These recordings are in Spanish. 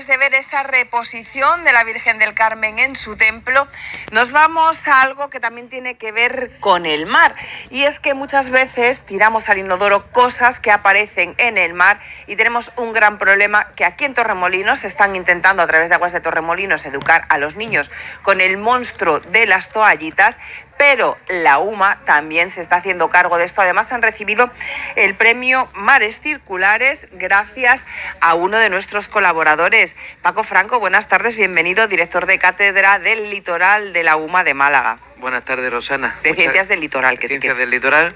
Después de ver esa reposición de la Virgen del Carmen en su templo, nos vamos a algo que también tiene que ver con el mar. Y es que muchas veces tiramos al inodoro cosas que aparecen en el mar y tenemos un gran problema que aquí en Torremolinos están intentando a través de Aguas de Torremolinos educar a los niños con el monstruo de las toallitas. Pero la UMA también se está haciendo cargo de esto. Además han recibido el premio Mares Circulares gracias a uno de nuestros colaboradores. Paco Franco, buenas tardes, bienvenido, director de cátedra del litoral de la UMA de Málaga. Buenas tardes, Rosana. De Ciencias del Litoral. Ciencias del Litoral.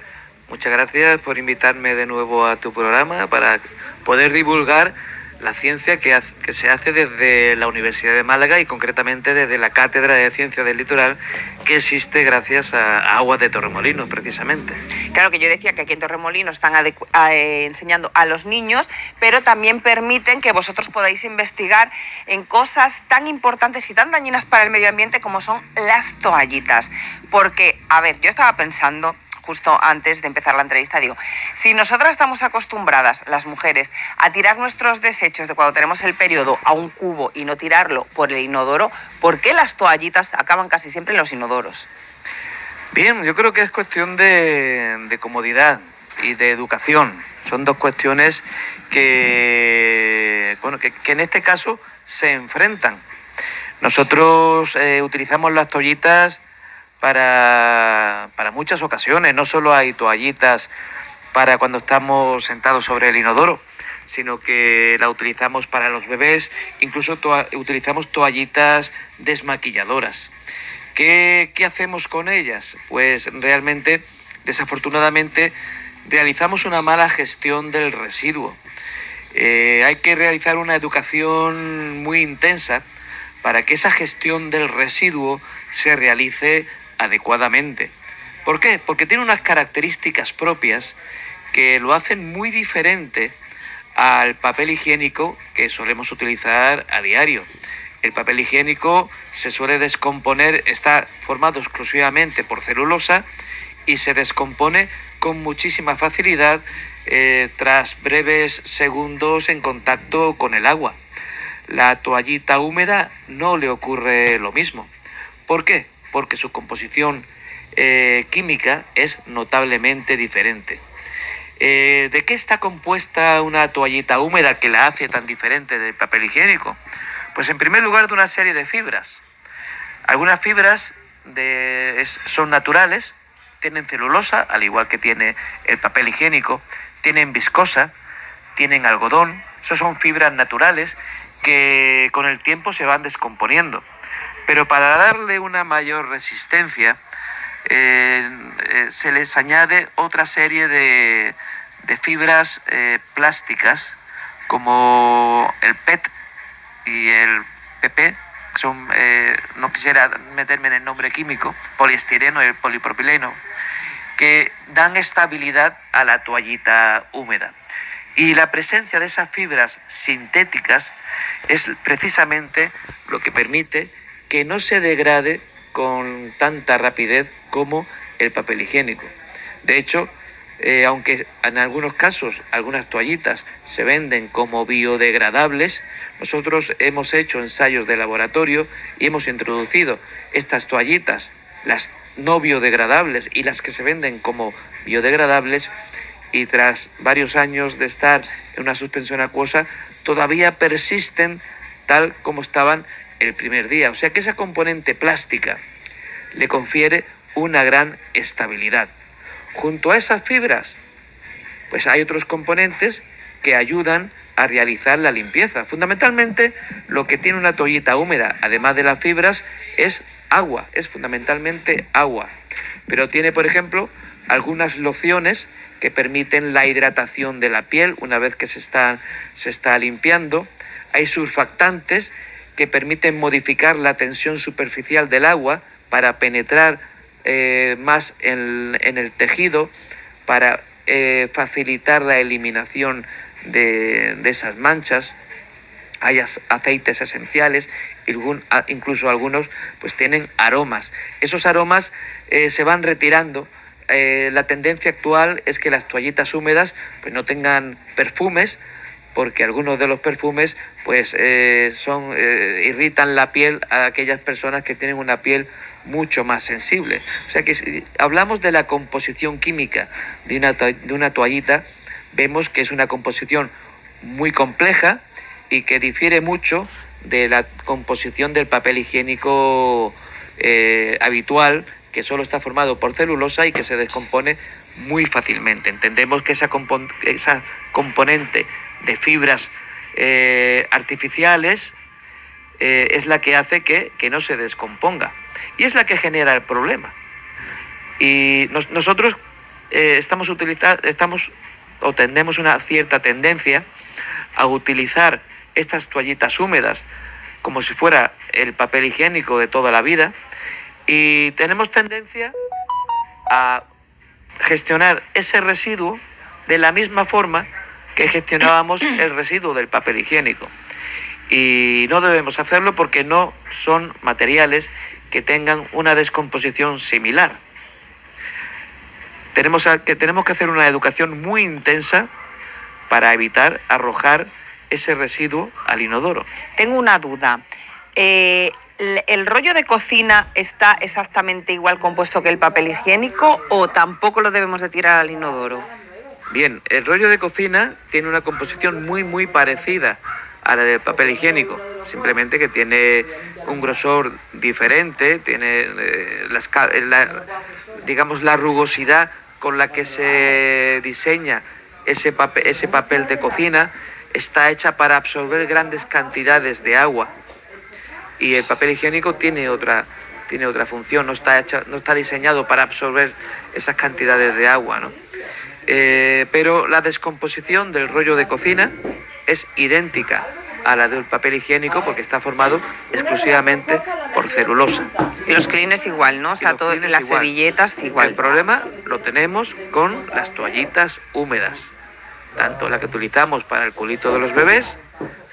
Muchas gracias por invitarme de nuevo a tu programa para poder divulgar la ciencia que se hace desde la Universidad de Málaga y concretamente desde la Cátedra de Ciencias del Litoral que existe gracias a Aguas de Torremolinos, precisamente. Claro que yo decía que aquí en Torremolinos están enseñando a los niños, pero también permiten que vosotros podáis investigar en cosas tan importantes y tan dañinas para el medio ambiente como son las toallitas. Porque, a ver, yo estaba pensando justo antes de empezar la entrevista, digo, si nosotras estamos acostumbradas, las mujeres, a tirar nuestros desechos de cuando tenemos el periodo a un cubo y no tirarlo por el inodoro, ¿por qué las toallitas acaban casi siempre en los inodoros? Bien, yo creo que es cuestión de comodidad y de educación. Son dos cuestiones que en este caso se enfrentan. Nosotros utilizamos las toallitas para muchas ocasiones. No solo hay toallitas para cuando estamos sentados sobre el inodoro, sino que la utilizamos para los bebés, incluso utilizamos toallitas desmaquilladoras. ¿Qué hacemos con ellas? Pues realmente, desafortunadamente, realizamos una mala gestión del residuo. Hay que realizar una educación muy intensa para que esa gestión del residuo se realice adecuadamente. ¿Por qué? Porque tiene unas características propias que lo hacen muy diferente al papel higiénico que solemos utilizar a diario. El papel higiénico se suele descomponer, está formado exclusivamente por celulosa y se descompone con muchísima facilidad tras breves segundos en contacto con el agua. La toallita húmeda no le ocurre lo mismo. ¿Por qué? Porque su composición química es notablemente diferente. ¿De qué está compuesta una toallita húmeda que la hace tan diferente del papel higiénico? Pues en primer lugar de una serie de fibras. Algunas fibras son naturales, tienen celulosa, al igual que tiene el papel higiénico, tienen viscosa, tienen algodón. Esas son fibras naturales que con el tiempo se van descomponiendo. Pero para darle una mayor resistencia se les añade otra serie de fibras plásticas como el PET y el PP, que son, no quisiera meterme en el nombre químico, poliestireno y el polipropileno, que dan estabilidad a la toallita húmeda. Y la presencia de esas fibras sintéticas es precisamente lo que permite que no se degrade con tanta rapidez como el papel higiénico. De hecho, aunque en algunos casos algunas toallitas se venden como biodegradables, nosotros hemos hecho ensayos de laboratorio y hemos introducido estas toallitas, las no biodegradables y las que se venden como biodegradables, y tras varios años de estar en una suspensión acuosa todavía persisten tal como estaban el primer día. O sea que esa componente plástica le confiere una gran estabilidad. Junto a esas fibras, pues hay otros componentes que ayudan a realizar la limpieza. Fundamentalmente, lo que tiene una toallita húmeda, además de las fibras, es agua, es fundamentalmente agua. Pero tiene, por ejemplo, algunas lociones que permiten la hidratación de la piel una vez que se está limpiando. Hay surfactantes que permiten modificar la tensión superficial del agua para penetrar más en el tejido, para facilitar la eliminación de esas manchas. Hay aceites esenciales, incluso algunos pues tienen aromas. Esos aromas se van retirando. La tendencia actual es que las toallitas húmedas pues no tengan perfumes, porque algunos de los perfumes pues irritan la piel a aquellas personas que tienen una piel mucho más sensible. O sea que si hablamos de la composición química de una toallita, vemos que es una composición muy compleja y que difiere mucho de la composición del papel higiénico habitual, que solo está formado por celulosa y que se descompone muy fácilmente. Entendemos que esa componente de fibras artificiales es la que hace que no se descomponga y es la que genera el problema. Y nosotros tenemos una cierta tendencia a utilizar estas toallitas húmedas como si fuera el papel higiénico de toda la vida, y tenemos tendencia a gestionar ese residuo de la misma forma que gestionábamos el residuo del papel higiénico. Y no debemos hacerlo porque no son materiales que tengan una descomposición similar. Tenemos que hacer una educación muy intensa para evitar arrojar ese residuo al inodoro. Tengo una duda. ¿El rollo de cocina está exactamente igual compuesto que el papel higiénico o tampoco lo debemos de tirar al inodoro? Bien, el rollo de cocina tiene una composición muy parecida a la del papel higiénico, simplemente que tiene un grosor diferente, tiene la rugosidad con la que se diseña ese papel de cocina está hecha para absorber grandes cantidades de agua, y el papel higiénico tiene otra función, no está diseñado para absorber esas cantidades de agua, ¿no? Pero la descomposición del rollo de cocina es idéntica a la del papel higiénico porque está formado exclusivamente por celulosa. Y los Kleenex igual, ¿no? O sea, las igual. Servilletas igual. El problema lo tenemos con las toallitas húmedas, tanto la que utilizamos para el culito de los bebés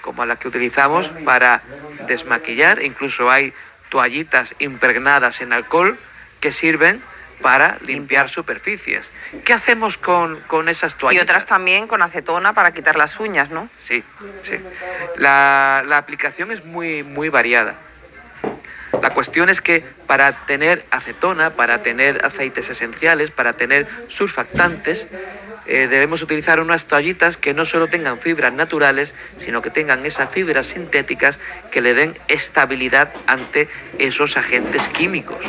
como la que utilizamos para desmaquillar. Incluso hay toallitas impregnadas en alcohol que sirven para limpiar superficies. ¿Qué hacemos con esas toallitas? Y otras también con acetona para quitar las uñas, ¿no? Sí. La aplicación es muy variada. La cuestión es que para tener acetona, para tener aceites esenciales, para tener surfactantes, debemos utilizar unas toallitas que no solo tengan fibras naturales, sino que tengan esas fibras sintéticas que le den estabilidad ante esos agentes químicos.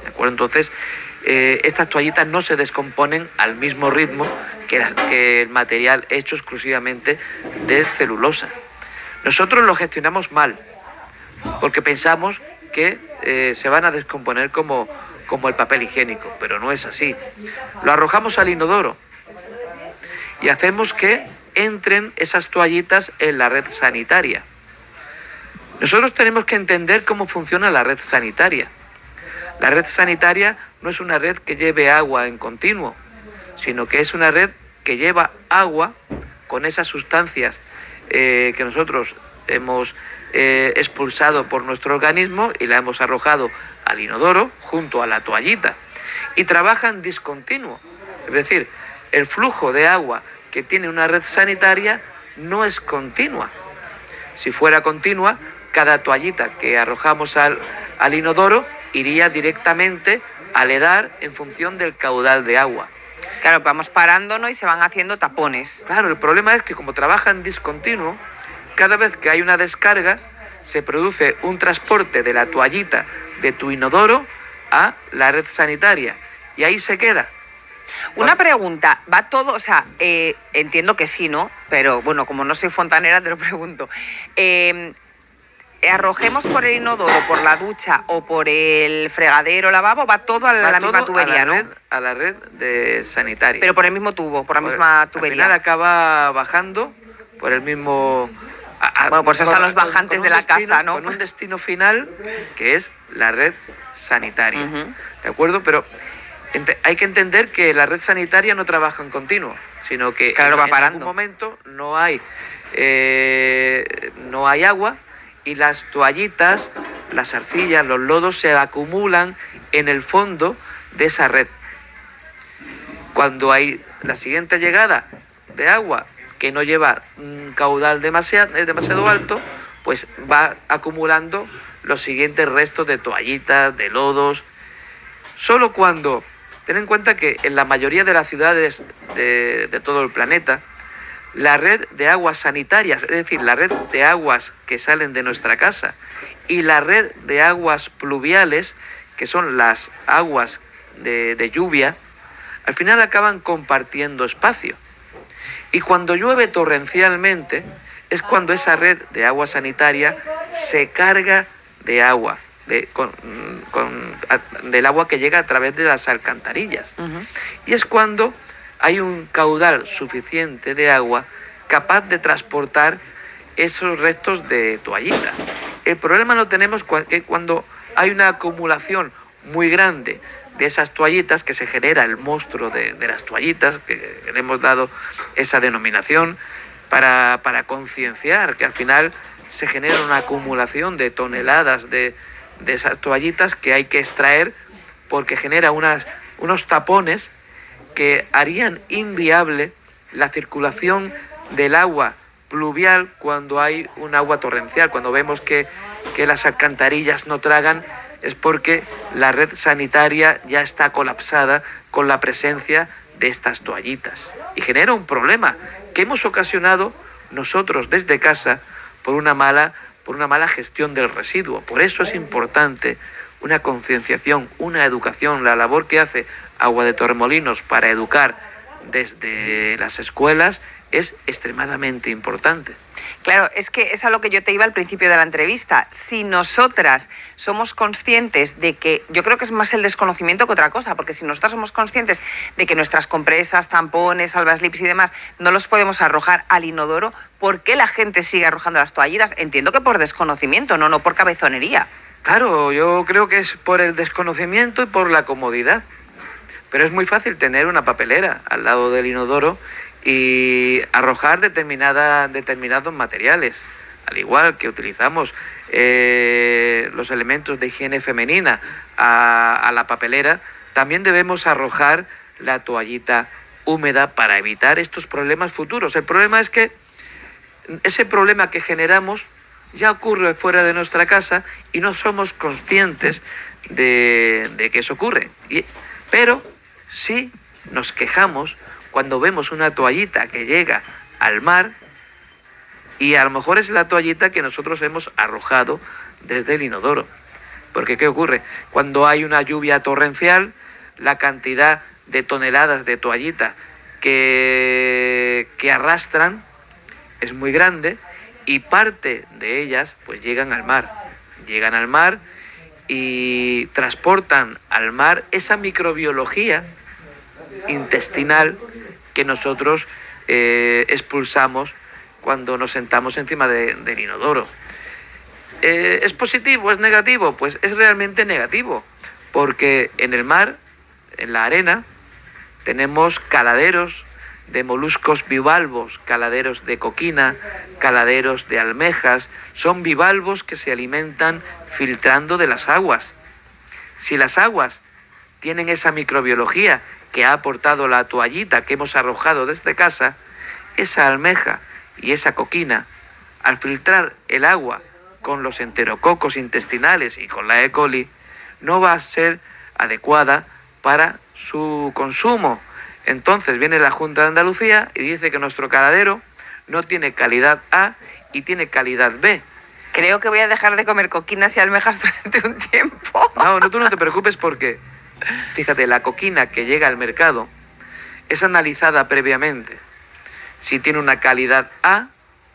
¿De acuerdo? Entonces, estas toallitas no se descomponen al mismo ritmo que el material hecho exclusivamente de celulosa. Nosotros lo gestionamos mal, porque pensamos que se van a descomponer como el papel higiénico, pero no es así. Lo arrojamos al inodoro y hacemos que entren esas toallitas en la red sanitaria. Nosotros tenemos que entender cómo funciona la red sanitaria. La red sanitaria no es una red que lleve agua en continuo, sino que es una red que lleva agua con esas sustancias que nosotros hemos expulsado por nuestro organismo y la hemos arrojado al inodoro junto a la toallita. Y trabaja en discontinuo. Es decir, el flujo de agua que tiene una red sanitaria no es continua. Si fuera continua, cada toallita que arrojamos al inodoro iría directamente al edar en función del caudal de agua. Claro, vamos parándonos y se van haciendo tapones. Claro, el problema es que como trabaja en discontinuo, cada vez que hay una descarga, se produce un transporte de la toallita de tu inodoro a la red sanitaria y ahí se queda. Una pregunta, ¿va todo? O sea, entiendo que sí, ¿no? Pero bueno, como no soy fontanera, te lo pregunto. Arrojemos por el inodoro, por la ducha o por el fregadero, lavabo, va todo a la misma tubería, ¿no? A la red de sanitaria. Pero por el mismo tubo, por la misma tubería. Al final acaba bajando por el mismo... Bueno, por eso están los bajantes de la casa, ¿no? Con un destino final que es la red sanitaria. ¿De acuerdo? Pero hay que entender que la red sanitaria no trabaja en continuo, sino que claro, va parando. En algún momento no hay agua y las toallitas, las arcillas, los lodos se acumulan en el fondo de esa red. Cuando hay la siguiente llegada de agua que no lleva un caudal demasiado alto, pues va acumulando los siguientes restos de toallitas, de lodos. Solo cuando, ten en cuenta que en la mayoría de las ciudades de todo el planeta, la red de aguas sanitarias, es decir, la red de aguas que salen de nuestra casa, y la red de aguas pluviales, que son las aguas de lluvia, al final acaban compartiendo espacio. Y cuando llueve torrencialmente, es cuando esa red de agua sanitaria se carga de agua, del agua que llega a través de las alcantarillas. Ujú. Y es cuando hay un caudal suficiente de agua capaz de transportar esos restos de toallitas. El problema lo tenemos cuando hay una acumulación muy grande de esas toallitas, que se genera el monstruo de las toallitas, que le hemos dado esa denominación para concienciar que al final se genera una acumulación de toneladas de esas toallitas que hay que extraer, porque genera unos tapones que harían inviable la circulación del agua pluvial cuando hay un agua torrencial. Cuando vemos que las alcantarillas no tragan, es porque la red sanitaria ya está colapsada con la presencia de estas toallitas. Y genera un problema que hemos ocasionado nosotros desde casa por una mala gestión del residuo. Por eso es importante una concienciación, una educación. La labor que hace Agua de Torremolinos para educar desde las escuelas es extremadamente importante. Claro, es que es a lo que yo te iba al principio de la entrevista. Si nosotras somos conscientes de que, yo creo que es más el desconocimiento que otra cosa, porque si nosotras somos conscientes de que nuestras compresas, tampones, salvaslips y demás no los podemos arrojar al inodoro, ¿por qué la gente sigue arrojando las toallitas? Entiendo que por desconocimiento, no por cabezonería. Claro, yo creo que es por el desconocimiento y por la comodidad. Pero es muy fácil tener una papelera al lado del inodoro y arrojar determinados materiales, al igual que utilizamos los elementos de higiene femenina a la papelera, también debemos arrojar la toallita húmeda para evitar estos problemas futuros. El problema es que ese problema que generamos ya ocurre fuera de nuestra casa y no somos conscientes de que eso ocurre. Pero sí nos quejamos cuando vemos una toallita que llega al mar y a lo mejor es la toallita que nosotros hemos arrojado desde el inodoro. Porque ¿qué ocurre? Cuando hay una lluvia torrencial, la cantidad de toneladas de toallita que arrastran es muy grande y parte de ellas pues llegan al mar. Llegan al mar y transportan al mar esa microbiología intestinal que nosotros expulsamos cuando nos sentamos encima del inodoro. ¿Es positivo? ¿Es negativo? Pues es realmente negativo, porque en el mar, en la arena, tenemos caladeros de moluscos bivalvos, caladeros de coquina, caladeros de almejas. Son bivalvos que se alimentan filtrando de las aguas. Si las aguas tienen esa microbiología que ha aportado la toallita que hemos arrojado desde casa, esa almeja y esa coquina, al filtrar el agua con los enterococos intestinales y con la E. coli, no va a ser adecuada para su consumo. Entonces viene la Junta de Andalucía y dice que nuestro caladero no tiene calidad A y tiene calidad B. Creo que voy a dejar de comer coquinas y almejas durante un tiempo. No, tú no te preocupes porque, fíjate, la coquina que llega al mercado es analizada previamente. Si tiene una calidad A,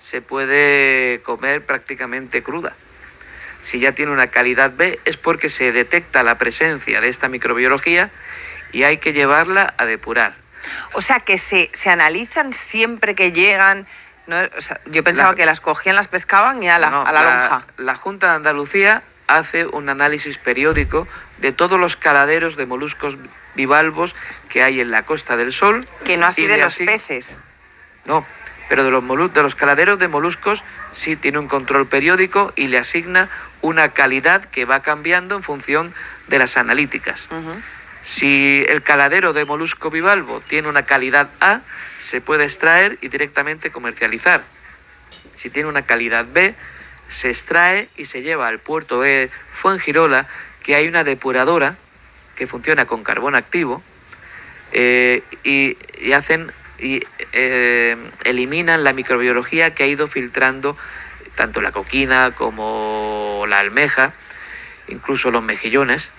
se puede comer prácticamente cruda. Si ya tiene una calidad B, es porque se detecta la presencia de esta microbiología y hay que llevarla a depurar. O sea, que se analizan siempre que llegan, ¿no? O sea, yo pensaba que las cogían, las pescaban y a la lonja. La Junta de Andalucía hace un análisis periódico de todos los caladeros de moluscos bivalvos que hay en la Costa del Sol. Que no así de los peces. No, pero de los caladeros de moluscos sí tiene un control periódico y le asigna una calidad que va cambiando en función de las analíticas. Uh-huh. Si el caladero de molusco bivalvo tiene una calidad A, se puede extraer y directamente comercializar. Si tiene una calidad B, se extrae y se lleva al puerto de Fuengirola, que hay una depuradora que funciona con carbón activo, y eliminan la microbiología que ha ido filtrando tanto la coquina como la almeja, incluso los mejillones.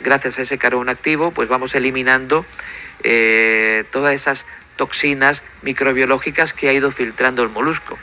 Gracias a ese carbón activo, pues vamos eliminando todas esas toxinas microbiológicas que ha ido filtrando el molusco.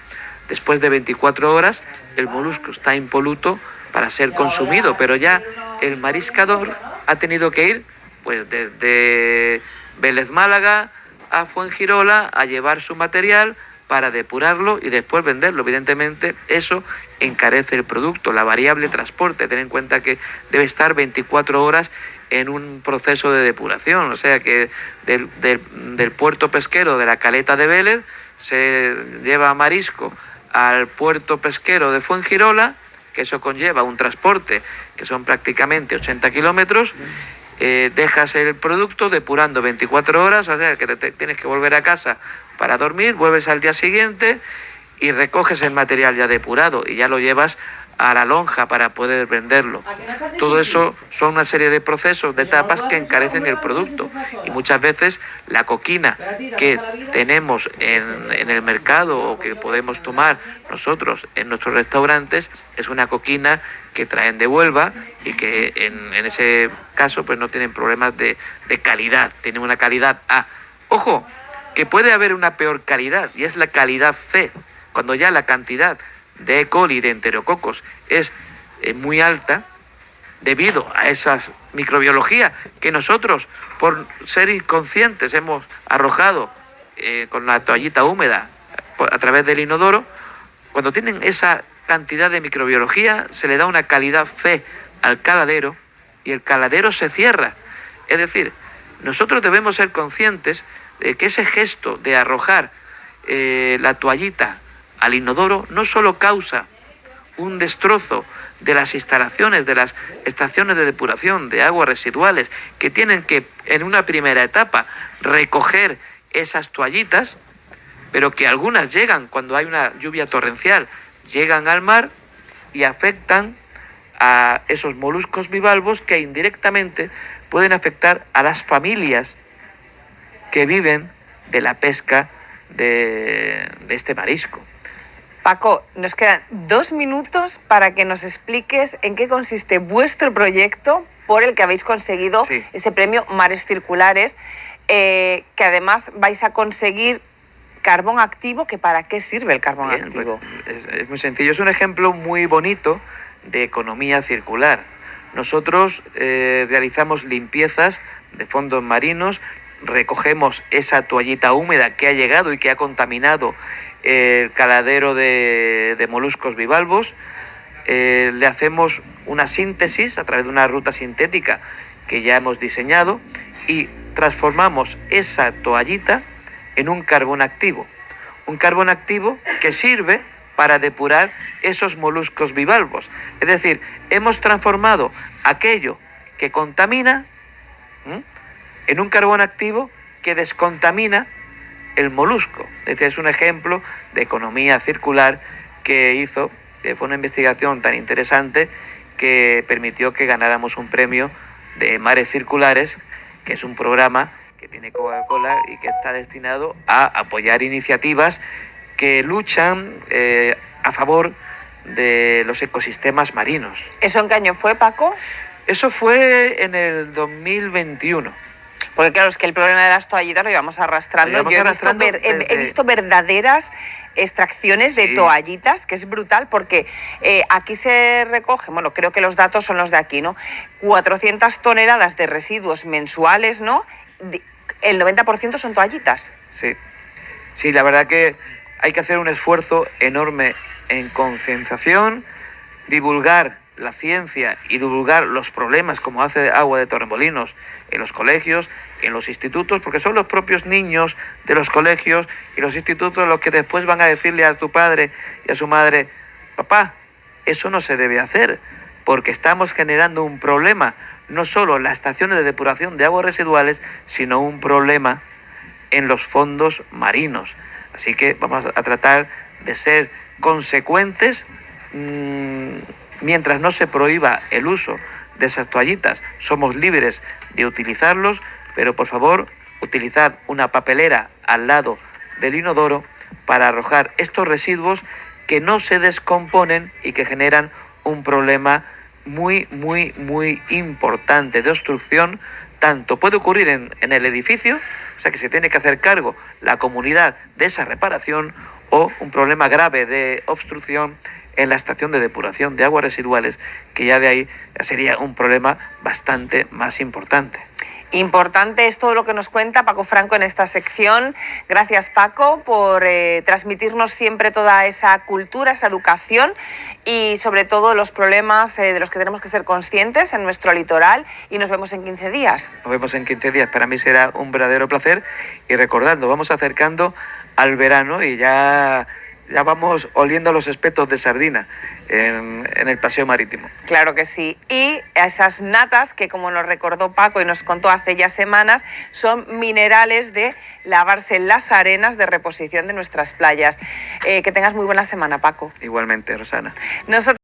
Después de 24 horas, el molusco está impoluto para ser consumido, pero ya el mariscador ha tenido que ir pues desde Vélez Málaga a Fuengirola a llevar su material para depurarlo y después venderlo. Evidentemente, eso encarece el producto. La variable transporte, ten en cuenta que debe estar 24 horas en un proceso de depuración, o sea que del puerto pesquero de la Caleta de Vélez se lleva marisco al puerto pesquero de Fuengirola, que eso conlleva un transporte que son prácticamente 80 kilómetros, dejas el producto depurando 24 horas, o sea que tienes que volver a casa para dormir, vuelves al día siguiente y recoges el material ya depurado y ya lo llevas a la lonja para poder venderlo. Todo eso son una serie de procesos, de etapas que encarecen el producto, y muchas veces la coquina que tenemos en el mercado o que podemos tomar nosotros en nuestros restaurantes es una coquina que traen de Huelva y que en ese caso pues no tienen problemas de calidad, tienen una calidad A. Ojo, que puede haber una peor calidad, y es la calidad C, cuando ya la cantidad de E. coli, de enterococos, es muy alta debido a esa microbiología que nosotros, por ser inconscientes, hemos arrojado con la toallita húmeda a través del inodoro. Cuando tienen esa cantidad de microbiología, se le da una calidad C al caladero y el caladero se cierra. Es decir, nosotros debemos ser conscientes de que ese gesto de arrojar la toallita al inodoro no solo causa un destrozo de las instalaciones, de las estaciones de depuración de aguas residuales, que tienen que, en una primera etapa, recoger esas toallitas, pero que algunas llegan, cuando hay una lluvia torrencial, llegan al mar y afectan a esos moluscos bivalvos que indirectamente pueden afectar a las familias que viven de la pesca de este marisco. Paco, nos quedan 2 minutos para que nos expliques en qué consiste vuestro proyecto por el que habéis conseguido ese premio Mares Circulares, que además vais a conseguir carbón activo. ¿Que para qué sirve el carbón activo? Es muy sencillo, es un ejemplo muy bonito de economía circular. Nosotros realizamos limpiezas de fondos marinos, recogemos esa toallita húmeda que ha llegado y que ha contaminado el caladero de moluscos bivalvos, le hacemos una síntesis a través de una ruta sintética que ya hemos diseñado y transformamos esa toallita en un carbón activo que sirve para depurar esos moluscos bivalvos. Es decir, hemos transformado aquello que contamina en un carbón activo que descontamina el molusco. Este es un ejemplo de economía circular que fue una investigación tan interesante que permitió que ganáramos un premio de Mares Circulares, que es un programa que tiene Coca-Cola y que está destinado a apoyar iniciativas que luchan a favor de los ecosistemas marinos. ¿Eso en qué año fue, Paco? Eso fue en el 2021. Porque claro, es que el problema de las toallitas lo íbamos arrastrando. He visto verdaderas extracciones de toallitas, que es brutal, porque aquí se recogen, bueno, creo que los datos son los de aquí, ¿no? 400 toneladas de residuos mensuales, ¿no? El 90% son toallitas. Sí, la verdad que hay que hacer un esfuerzo enorme en concienciación, divulgar la ciencia y divulgar los problemas, como hace Agua de Torremolinos, en los colegios, en los institutos, porque son los propios niños de los colegios y los institutos los que después van a decirle a tu padre y a su madre: papá, eso no se debe hacer, porque estamos generando un problema no solo las estaciones de depuración de aguas residuales, sino un problema en los fondos marinos. Así que vamos a tratar de ser consecuentes. Mientras no se prohíba el uso de esas toallitas, somos libres de utilizarlos, pero por favor, utilizad una papelera al lado del inodoro para arrojar estos residuos que no se descomponen y que generan un problema muy importante de obstrucción. Tanto puede ocurrir en el edificio, o sea que se tiene que hacer cargo la comunidad de esa reparación, o un problema grave de obstrucción en la estación de depuración de aguas residuales, que ya de ahí sería un problema bastante más importante. Importante es todo lo que nos cuenta Paco Franco en esta sección. Gracias, Paco, por transmitirnos siempre toda esa cultura, esa educación y sobre todo los problemas de los que tenemos que ser conscientes en nuestro litoral, y nos vemos en 15 días. Nos vemos en 15 días. Para mí será un verdadero placer, y recordando, vamos acercando al verano y ya vamos oliendo los espetos de sardina en el paseo marítimo. Claro que sí. Y esas natas que, como nos recordó Paco y nos contó hace ya semanas, son minerales de lavarse en las arenas, de reposición de nuestras playas. Que tengas muy buena semana, Paco. Igualmente, Rosana. Nosotros